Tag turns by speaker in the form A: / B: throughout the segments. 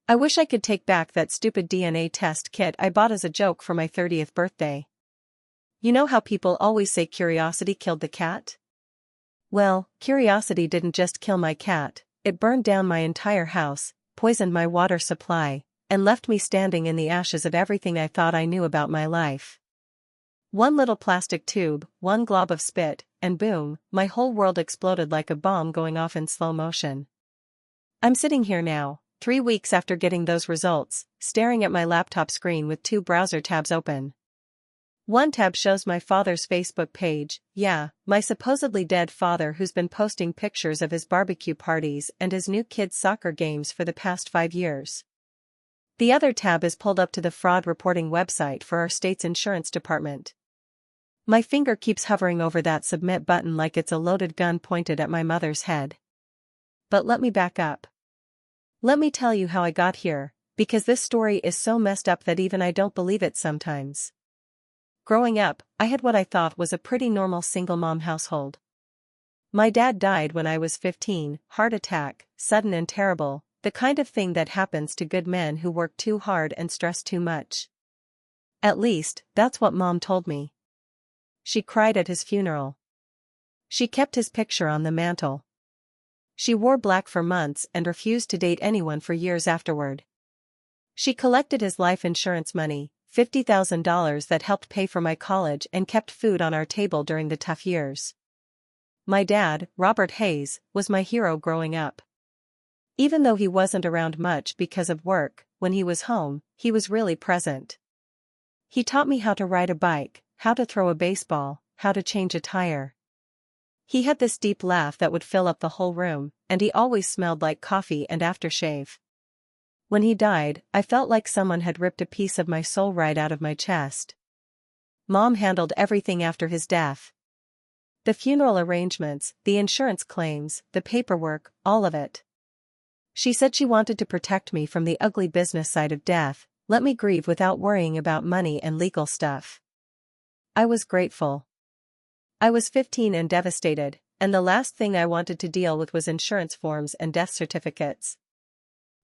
A: I wish I could take back that stupid DNA test kit I bought as a joke for my 30th birthday. You know how people always say curiosity killed the cat? Well, curiosity didn't just kill my cat, it burned down my entire house, poisoned my water supply, and left me standing in the ashes of everything I thought I knew about my life. One little plastic tube, one glob of spit, and boom, my whole world exploded like a bomb going off in slow motion. I'm sitting here now, 3 weeks after getting those results, staring at my laptop screen with 2 browser tabs open. One tab shows my father's Facebook page, yeah, my supposedly dead father who's been posting pictures of his barbecue parties and his new kids' soccer games for the past 5 years. The other tab is pulled up to the fraud reporting website for our state's insurance department. My finger keeps hovering over that submit button like it's a loaded gun pointed at my mother's head. But let me back up. Let me tell you how I got here, because this story is so messed up that even I don't believe it sometimes. Growing up, I had what I thought was a pretty normal single-mom household. My dad died when I was 15, heart attack, sudden and terrible, the kind of thing that happens to good men who work too hard and stress too much. At least, that's what Mom told me. She cried at his funeral. She kept his picture on the mantle. She wore black for months and refused to date anyone for years afterward. She collected his life insurance money, $50,000 that helped pay for my college and kept food on our table during the tough years. My dad, Robert Hayes, was my hero growing up. Even though he wasn't around much because of work, when he was home, he was really present. He taught me how to ride a bike, how to throw a baseball, how to change a tire. He had this deep laugh that would fill up the whole room, and he always smelled like coffee and aftershave. When he died, I felt like someone had ripped a piece of my soul right out of my chest. Mom handled everything after his death. The funeral arrangements, the insurance claims, the paperwork, all of it. She said she wanted to protect me from the ugly business side of death, let me grieve without worrying about money and legal stuff. I was grateful. I was 15 and devastated, and the last thing I wanted to deal with was insurance forms and death certificates.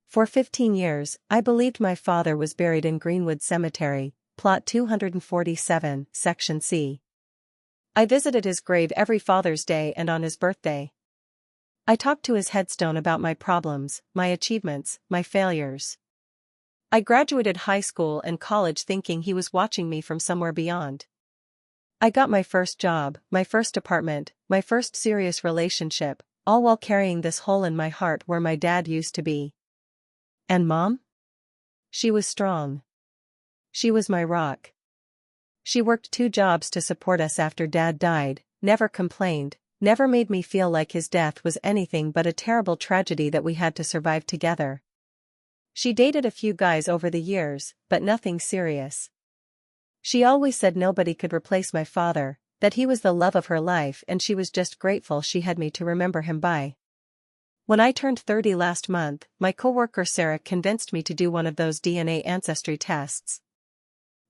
A: For 15 years, I believed my father was buried in Greenwood Cemetery, Plot 247, Section C. I visited his grave every Father's Day and on his birthday. I talked to his headstone about my problems, my achievements, my failures. I graduated high school and college thinking he was watching me from somewhere beyond. I got my first job, my first apartment, my first serious relationship, all while carrying this hole in my heart where my dad used to be. And Mom? She was strong. She was my rock. She worked 2 jobs to support us after Dad died, never complained, never made me feel like his death was anything but a terrible tragedy that we had to survive together. She dated a few guys over the years, but nothing serious. She always said nobody could replace my father, that he was the love of her life and she was just grateful she had me to remember him by. When I turned 30 last month, my coworker Sarah convinced me to do one of those DNA ancestry tests.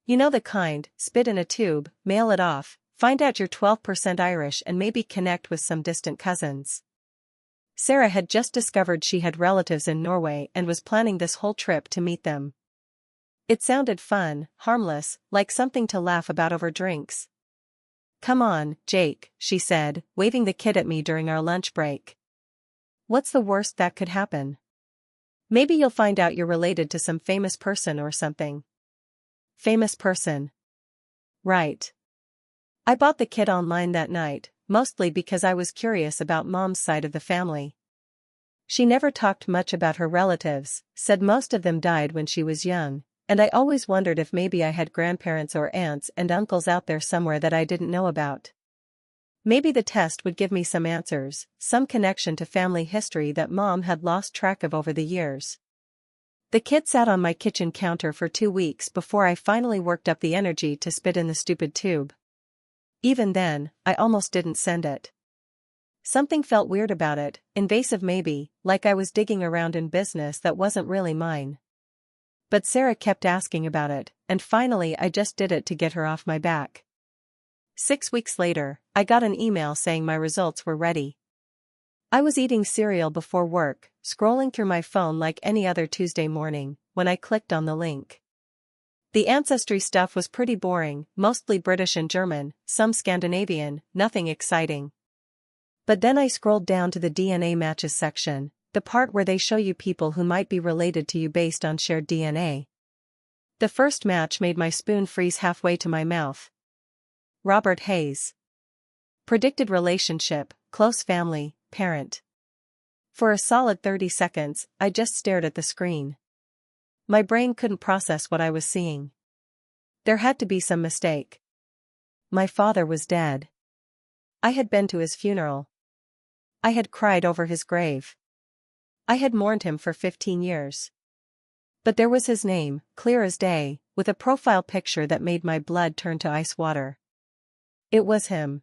A: You know the kind, spit in a tube, mail it off, find out you're 12% Irish and maybe connect with some distant cousins. Sarah had just discovered she had relatives in Norway and was planning this whole trip to meet them. It sounded fun, harmless, like something to laugh about over drinks. "Come on, Jake," she said, waving the kid at me during our lunch break. "What's the worst that could happen? Maybe you'll find out you're related to some famous person or something." Famous person. Right. I bought the kit online that night, mostly because I was curious about Mom's side of the family. She never talked much about her relatives, said most of them died when she was young, and I always wondered if maybe I had grandparents or aunts and uncles out there somewhere that I didn't know about. Maybe the test would give me some answers, some connection to family history that Mom had lost track of over the years. The kit sat on my kitchen counter for 2 weeks before I finally worked up the energy to spit in the stupid tube. Even then, I almost didn't send it. Something felt weird about it, invasive maybe, like I was digging around in business that wasn't really mine. But Sarah kept asking about it, and finally I just did it to get her off my back. 6 weeks later, I got an email saying my results were ready. I was eating cereal before work, scrolling through my phone like any other Tuesday morning, when I clicked on the link. The ancestry stuff was pretty boring, mostly British and German, some Scandinavian, nothing exciting. But then I scrolled down to the DNA matches section, the part where they show you people who might be related to you based on shared DNA. The first match made my spoon freeze halfway to my mouth. Robert Hayes. Predicted relationship, close family, parent. For a solid 30 seconds, I just stared at the screen. My brain couldn't process what I was seeing. There had to be some mistake. My father was dead. I had been to his funeral. I had cried over his grave. I had mourned him for 15 years. But there was his name, clear as day, with a profile picture that made my blood turn to ice water. It was him.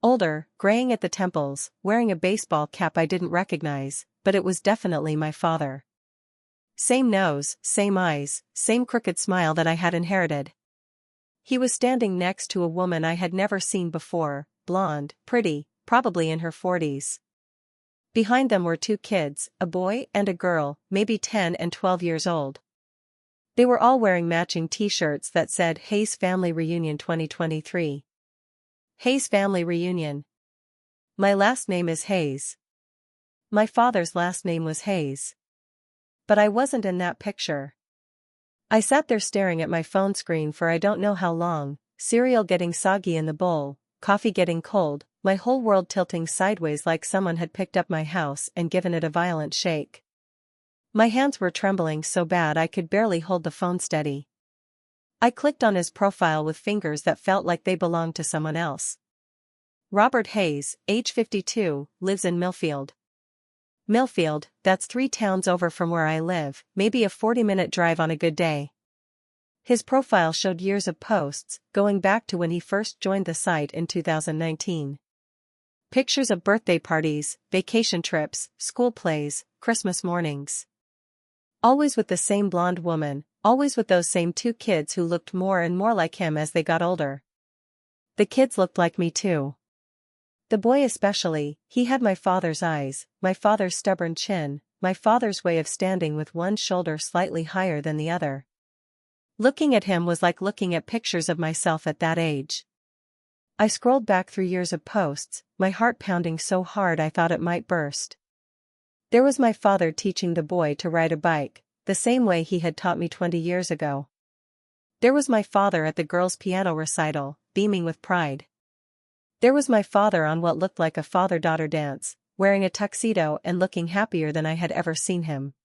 A: Older, graying at the temples, wearing a baseball cap I didn't recognize, but it was definitely my father. Same nose, same eyes, same crooked smile that I had inherited. He was standing next to a woman I had never seen before, blonde, pretty, probably in her 40s. Behind them were two kids, a boy and a girl, maybe 10 and 12 years old. They were all wearing matching t-shirts that said Hayes Family Reunion 2023. Hayes Family Reunion. My last name is Hayes. My father's last name was Hayes. But I wasn't in that picture. I sat there staring at my phone screen for I don't know how long, cereal getting soggy in the bowl, coffee getting cold, my whole world tilting sideways like someone had picked up my house and given it a violent shake. My hands were trembling so bad I could barely hold the phone steady. I clicked on his profile with fingers that felt like they belonged to someone else. Robert Hayes, age 52, lives in Millfield. Millfield, that's 3 towns over from where I live, maybe a 40-minute drive on a good day. His profile showed years of posts, going back to when he first joined the site in 2019. Pictures of birthday parties, vacation trips, school plays, Christmas mornings. Always with the same blonde woman, always with those same 2 kids who looked more and more like him as they got older. The kids looked like me too. The boy especially, he had my father's eyes, my father's stubborn chin, my father's way of standing with one shoulder slightly higher than the other. Looking at him was like looking at pictures of myself at that age. I scrolled back through years of posts, my heart pounding so hard I thought it might burst. There was my father teaching the boy to ride a bike, the same way he had taught me 20 years ago. There was my father at the girls' piano recital, beaming with pride. There was my father on what looked like a father-daughter dance, wearing a tuxedo and looking happier than I had ever seen him.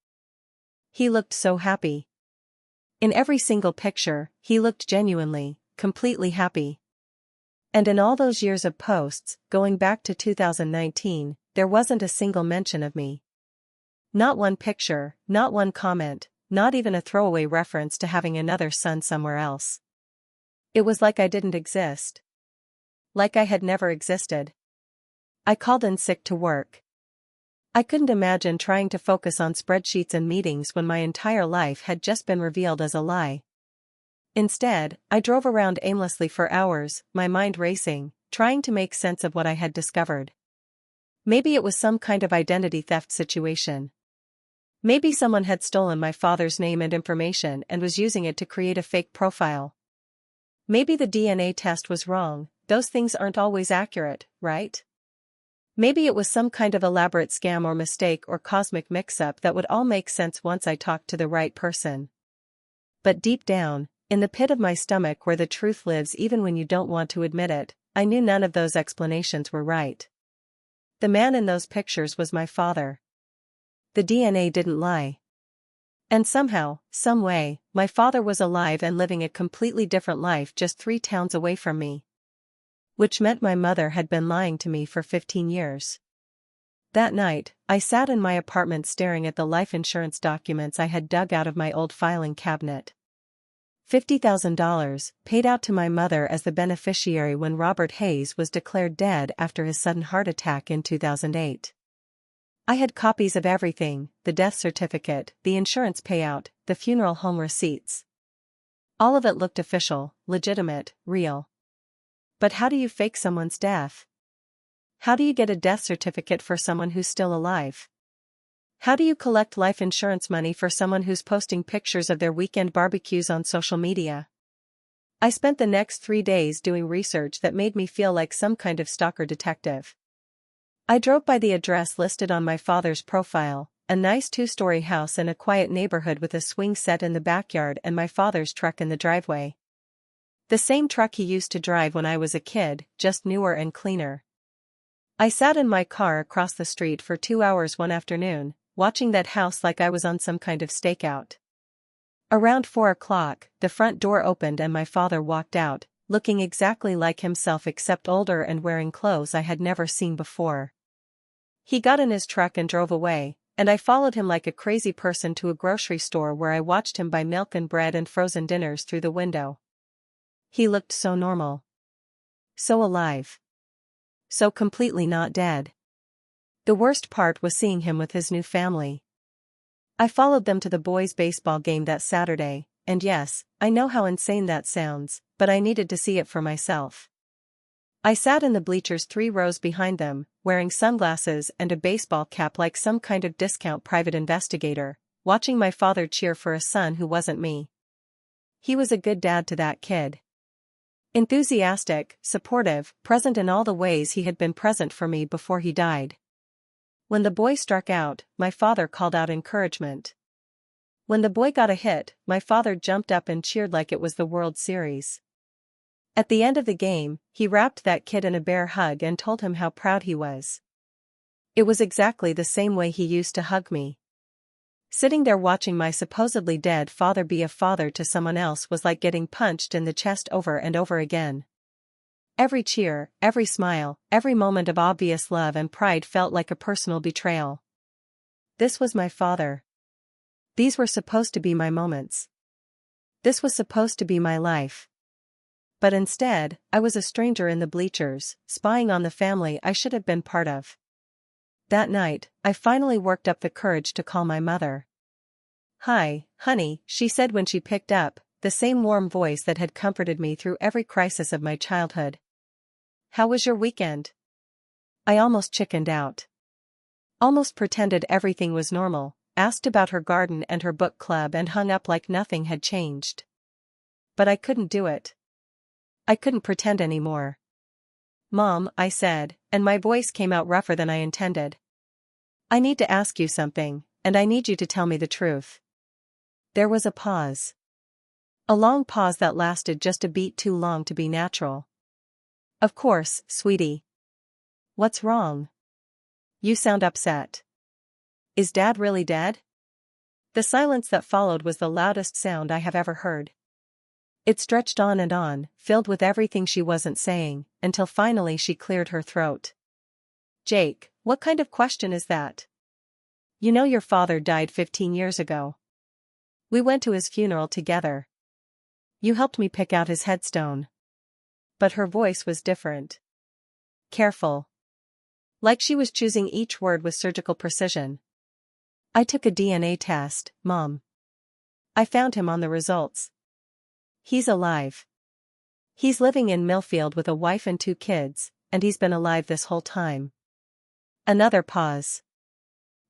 A: He looked so happy. In every single picture, he looked genuinely, completely happy. And in all those years of posts, going back to 2019, there wasn't a single mention of me. Not one picture, not one comment, not even a throwaway reference to having another son somewhere else. It was like I didn't exist. Like I had never existed. I called in sick to work. I couldn't imagine trying to focus on spreadsheets and meetings when my entire life had just been revealed as a lie. Instead, I drove around aimlessly for hours, my mind racing, trying to make sense of what I had discovered. Maybe it was some kind of identity theft situation. Maybe someone had stolen my father's name and information and was using it to create a fake profile. Maybe the DNA test was wrong, those things aren't always accurate, right? Maybe it was some kind of elaborate scam or mistake or cosmic mix-up that would all make sense once I talked to the right person. But deep down, in the pit of my stomach where the truth lives even when you don't want to admit it, I knew none of those explanations were right. The man in those pictures was my father. The DNA didn't lie. And somehow, some way, my father was alive and living a completely different life just 3 towns away from me. Which meant my mother had been lying to me for 15 years. That night, I sat in my apartment staring at the life insurance documents I had dug out of my old filing cabinet. $50,000, paid out to my mother as the beneficiary when Robert Hayes was declared dead after his sudden heart attack in 2008. I had copies of everything, the death certificate, the insurance payout, the funeral home receipts. All of it looked official, legitimate, real. But how do you fake someone's death? How do you get a death certificate for someone who's still alive? How do you collect life insurance money for someone who's posting pictures of their weekend barbecues on social media? I spent the next 3 days doing research that made me feel like some kind of stalker detective. I drove by the address listed on my father's profile, a nice 2-story house in a quiet neighborhood with a swing set in the backyard and my father's truck in the driveway. The same truck he used to drive when I was a kid, just newer and cleaner. I sat in my car across the street for 2 hours one afternoon, watching that house like I was on some kind of stakeout. Around 4 o'clock, the front door opened and my father walked out, looking exactly like himself except older and wearing clothes I had never seen before. He got in his truck and drove away, and I followed him like a crazy person to a grocery store where I watched him buy milk and bread and frozen dinners through the window. He looked so normal. So alive. So completely not dead. The worst part was seeing him with his new family. I followed them to the boys' baseball game that Saturday, and yes, I know how insane that sounds, but I needed to see it for myself. I sat in the bleachers 3 rows behind them, wearing sunglasses and a baseball cap like some kind of discount private investigator, watching my father cheer for a son who wasn't me. He was a good dad to that kid. Enthusiastic, supportive, present in all the ways he had been present for me before he died. When the boy struck out, my father called out encouragement. When the boy got a hit, my father jumped up and cheered like it was the World Series. At the end of the game, he wrapped that kid in a bear hug and told him how proud he was. It was exactly the same way he used to hug me. Sitting there watching my supposedly dead father be a father to someone else was like getting punched in the chest over and over again. Every cheer, every smile, every moment of obvious love and pride felt like a personal betrayal. This was my father. These were supposed to be my moments. This was supposed to be my life. But instead, I was a stranger in the bleachers, spying on the family I should have been part of. That night, I finally worked up the courage to call my mother. "Hi, honey," she said when she picked up, the same warm voice that had comforted me through every crisis of my childhood. "How was your weekend?" I almost chickened out. Almost pretended everything was normal, asked about her garden and her book club and hung up like nothing had changed. But I couldn't do it. I couldn't pretend anymore. "Mom," I said, and my voice came out rougher than I intended. "I need to ask you something, and I need you to tell me the truth." There was a pause. A long pause that lasted just a beat too long to be natural. "Of course, sweetie. What's wrong? You sound upset. Is Dad really dead?" The silence that followed was the loudest sound I have ever heard. It stretched on, filled with everything she wasn't saying, until finally she cleared her throat. "Jake, what kind of question is that? You know your father died 15 years ago. We went to his funeral together. You helped me pick out his headstone." But her voice was different. Careful. Like she was choosing each word with surgical precision. "I took a DNA test, Mom. I found him on the results. He's alive. He's living in Millfield with a wife and 2 kids, and he's been alive this whole time." Another pause.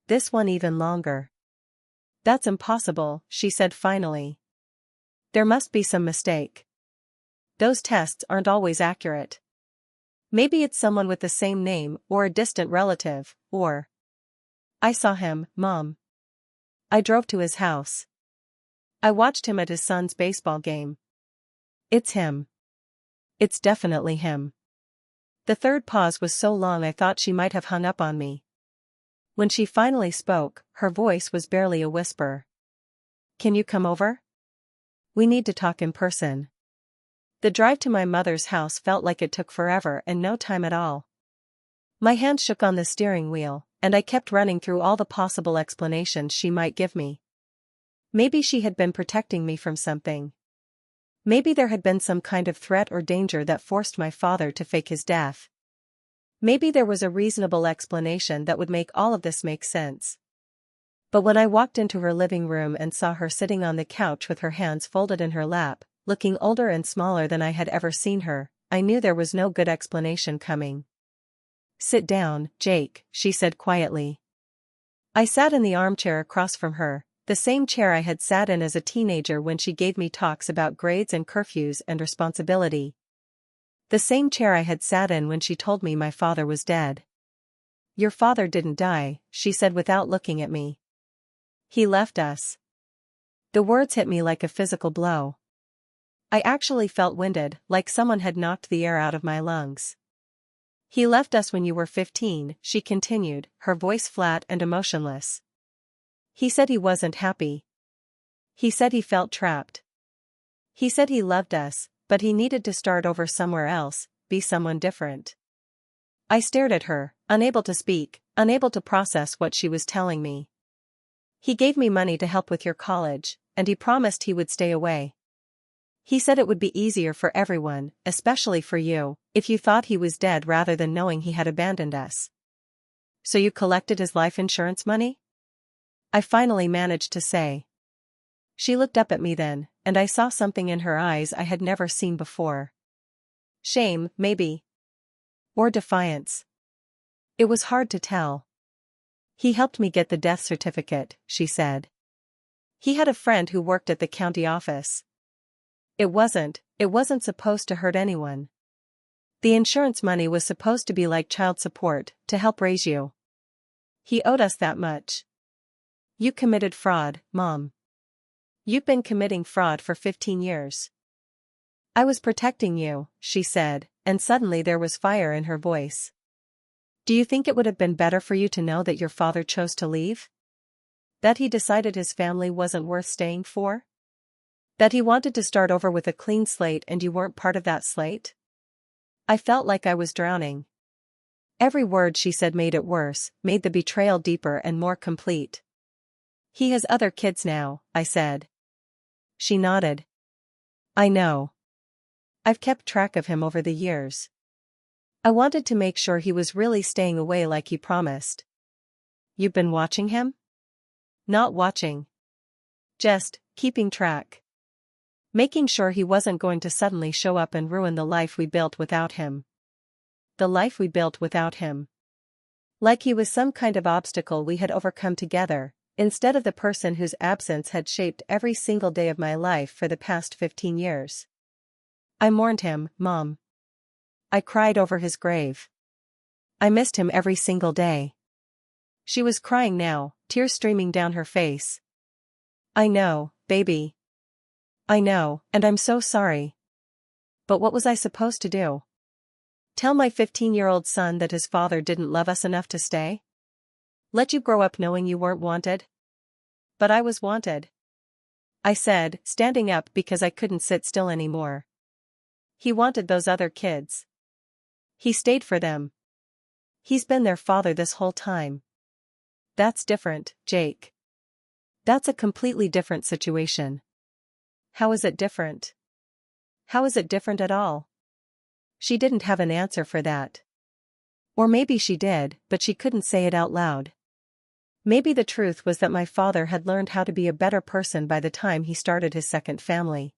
A: This one even longer. "That's impossible," she said finally. "There must be some mistake. Those tests aren't always accurate. Maybe it's someone with the same name or a distant relative, or—" "I saw him, Mom. I drove to his house. I watched him at his son's baseball game. It's him. It's definitely him." The third pause was so long I thought she might have hung up on me. When she finally spoke, her voice was barely a whisper. "Can you come over? We need to talk in person." The drive to my mother's house felt like it took forever and no time at all. My hand shook on the steering wheel, and I kept running through all the possible explanations she might give me. Maybe she had been protecting me from something. Maybe there had been some kind of threat or danger that forced my father to fake his death. Maybe there was a reasonable explanation that would make all of this make sense. But when I walked into her living room and saw her sitting on the couch with her hands folded in her lap, looking older and smaller than I had ever seen her, I knew there was no good explanation coming. Sit down, Jake, she said quietly. I sat in the armchair across from her, the same chair I had sat in as a teenager when she gave me talks about grades and curfews and responsibility. The same chair I had sat in when she told me my father was dead. Your father didn't die, she said without looking at me. He left us. The words hit me like a physical blow. I actually felt winded, like someone had knocked the air out of my lungs. He left us when you were 15, she continued, her voice flat and emotionless. He said he wasn't happy. He said he felt trapped. He said he loved us, but he needed to start over somewhere else, be someone different. I stared at her, unable to speak, unable to process what she was telling me. He gave me money to help with your college, and he promised he would stay away. He said it would be easier for everyone, especially for you, if you thought he was dead rather than knowing he had abandoned us. So you collected his life insurance money? I finally managed to say. She looked up at me then, and I saw something in her eyes I had never seen before. Shame, maybe. Or defiance. It was hard to tell. He helped me get the death certificate, she said. He had a friend who worked at the county office. It wasn't supposed to hurt anyone. The insurance money was supposed to be like child support, to help raise you. He owed us that much. You committed fraud, Mom. You've been committing fraud for 15 years. I was protecting you, she said, and suddenly there was fire in her voice. Do you think it would have been better for you to know that your father chose to leave? That he decided his family wasn't worth staying for? That he wanted to start over with a clean slate and you weren't part of that slate? I felt like I was drowning. Every word she said made it worse, made the betrayal deeper and more complete. He has other kids now, I said. She nodded. I know. I've kept track of him over the years. I wanted to make sure he was really staying away like he promised. You've been watching him? Not watching. Just keeping track. Making sure he wasn't going to suddenly show up and ruin the life we built without him. The life we built without him. Like he was some kind of obstacle we had overcome together, instead of the person whose absence had shaped every single day of my life for the past 15 years. I mourned him, Mom. I cried over his grave. I missed him every single day. She was crying now, tears streaming down her face. I know, baby. I know, and I'm so sorry. But what was I supposed to do? Tell my 15-year-old son that his father didn't love us enough to stay? Let you grow up knowing you weren't wanted? But I was wanted. I said, standing up because I couldn't sit still anymore. He wanted those other kids. He stayed for them. He's been their father this whole time. That's different, Jake. That's a completely different situation. How is it different? How is it different at all? She didn't have an answer for that. Or maybe she did, but she couldn't say it out loud. Maybe the truth was that my father had learned how to be a better person by the time he started his second family.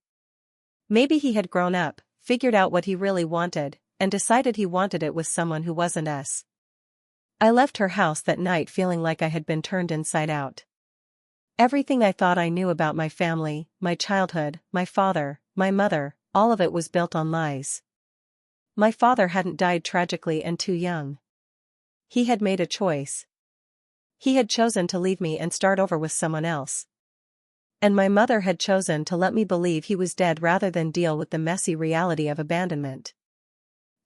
A: Maybe he had grown up, figured out what he really wanted, and decided he wanted it with someone who wasn't us. I left her house that night feeling like I had been turned inside out. Everything I thought I knew about my family, my childhood, my father, my mother, all of it was built on lies. My father hadn't died tragically and too young. He had made a choice. He had chosen to leave me and start over with someone else. And my mother had chosen to let me believe he was dead rather than deal with the messy reality of abandonment.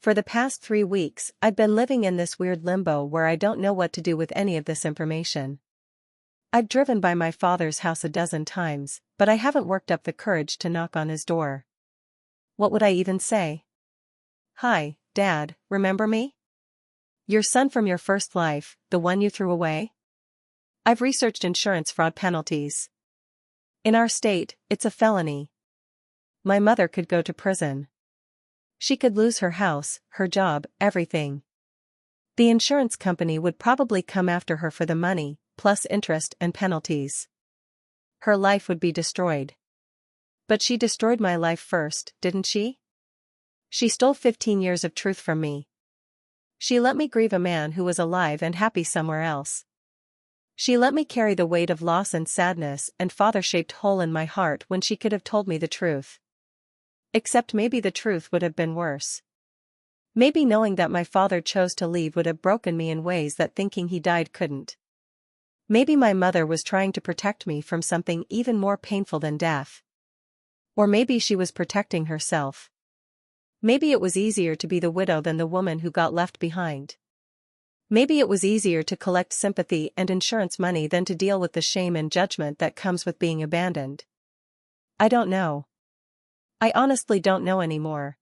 A: For the past 3 weeks, I'd been living in this weird limbo where I don't know what to do with any of this information. I've driven by my father's house a dozen times, but I haven't worked up the courage to knock on his door. What would I even say? Hi, Dad, remember me? Your son from your first life, the one you threw away? I've researched insurance fraud penalties. In our state, it's a felony. My mother could go to prison. She could lose her house, her job, everything. The insurance company would probably come after her for the money, plus interest and penalties. Her life would be destroyed. But she destroyed my life first, didn't she? She stole 15 years of truth from me. She let me grieve a man who was alive and happy somewhere else. She let me carry the weight of loss and sadness and father-shaped hole in my heart when she could have told me the truth. Except maybe the truth would have been worse. Maybe knowing that my father chose to leave would have broken me in ways that thinking he died couldn't. Maybe my mother was trying to protect me from something even more painful than death. Or maybe she was protecting herself. Maybe it was easier to be the widow than the woman who got left behind. Maybe it was easier to collect sympathy and insurance money than to deal with the shame and judgment that comes with being abandoned. I don't know. I honestly don't know anymore.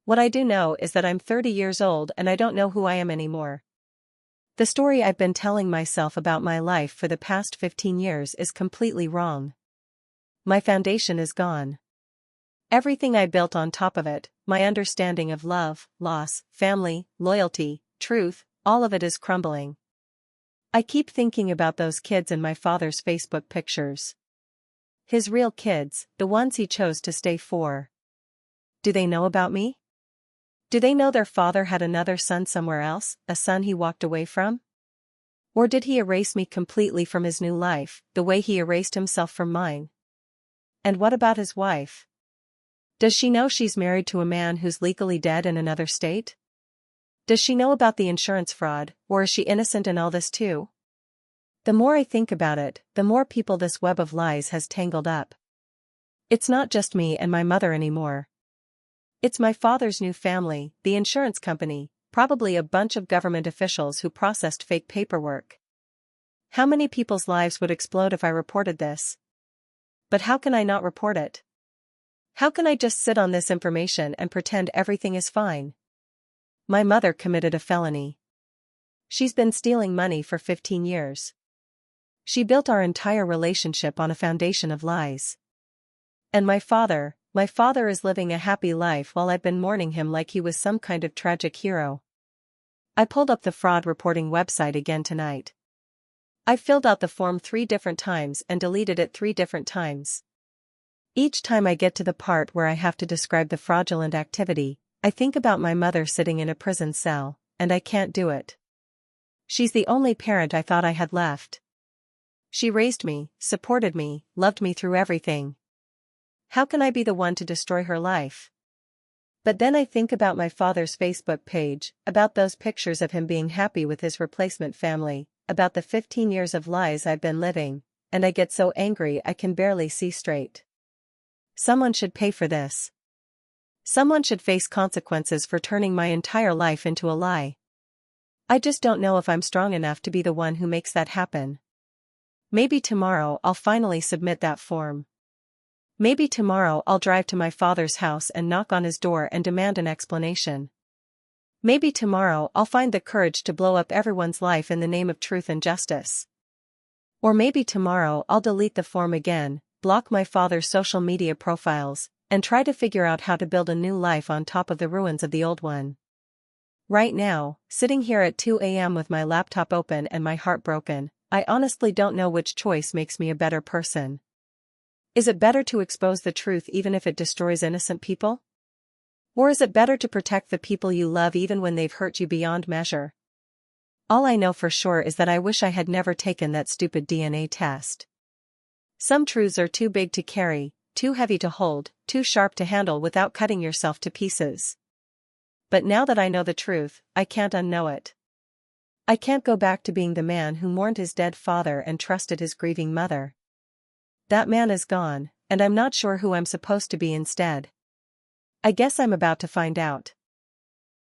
A: What I do know is that I'm 30 years old and I don't know who I am anymore. The story I've been telling myself about my life for the past 15 years is completely wrong. My foundation is gone. Everything I built on top of it, my understanding of love, loss, family, loyalty, truth, all of it is crumbling. I keep thinking about those kids in my father's Facebook pictures. His real kids, the ones he chose to stay for. Do they know about me? Do they know their father had another son somewhere else, a son he walked away from? Or did he erase me completely from his new life, the way he erased himself from mine? And what about his wife? Does she know she's married to a man who's legally dead in another state? Does she know about the insurance fraud, or is she innocent in all this too? The more I think about it, the more people this web of lies has tangled up. It's not just me and my mother anymore. It's my father's new family, the insurance company, probably a bunch of government officials who processed fake paperwork. How many people's lives would explode if I reported this? But how can I not report it? How can I just sit on this information and pretend everything is fine? My mother committed a felony. She's been stealing money for 15 years. She built our entire relationship on a foundation of lies. And my father is living a happy life while I've been mourning him like he was some kind of tragic hero. I pulled up the fraud reporting website again tonight. I filled out the form 3 different times and deleted it 3 different times. Each time I get to the part where I have to describe the fraudulent activity, I think about my mother sitting in a prison cell, and I can't do it. She's the only parent I thought I had left. She raised me, supported me, loved me through everything. How can I be the one to destroy her life? But then I think about my father's Facebook page, about those pictures of him being happy with his replacement family, about the 15 years of lies I've been living, and I get so angry I can barely see straight. Someone should pay for this. Someone should face consequences for turning my entire life into a lie. I just don't know if I'm strong enough to be the one who makes that happen. Maybe tomorrow I'll finally submit that form. Maybe tomorrow I'll drive to my father's house and knock on his door and demand an explanation. Maybe tomorrow I'll find the courage to blow up everyone's life in the name of truth and justice. Or maybe tomorrow I'll delete the form again, block my father's social media profiles, and try to figure out how to build a new life on top of the ruins of the old one. Right now, sitting here at 2 a.m. with my laptop open and my heart broken, I honestly don't know which choice makes me a better person. Is it better to expose the truth even if it destroys innocent people? Or is it better to protect the people you love even when they've hurt you beyond measure? All I know for sure is that I wish I had never taken that stupid DNA test. Some truths are too big to carry, too heavy to hold, too sharp to handle without cutting yourself to pieces. But now that I know the truth, I can't unknow it. I can't go back to being the man who mourned his dead father and trusted his grieving mother. That man is gone, and I'm not sure who I'm supposed to be instead. I guess I'm about to find out.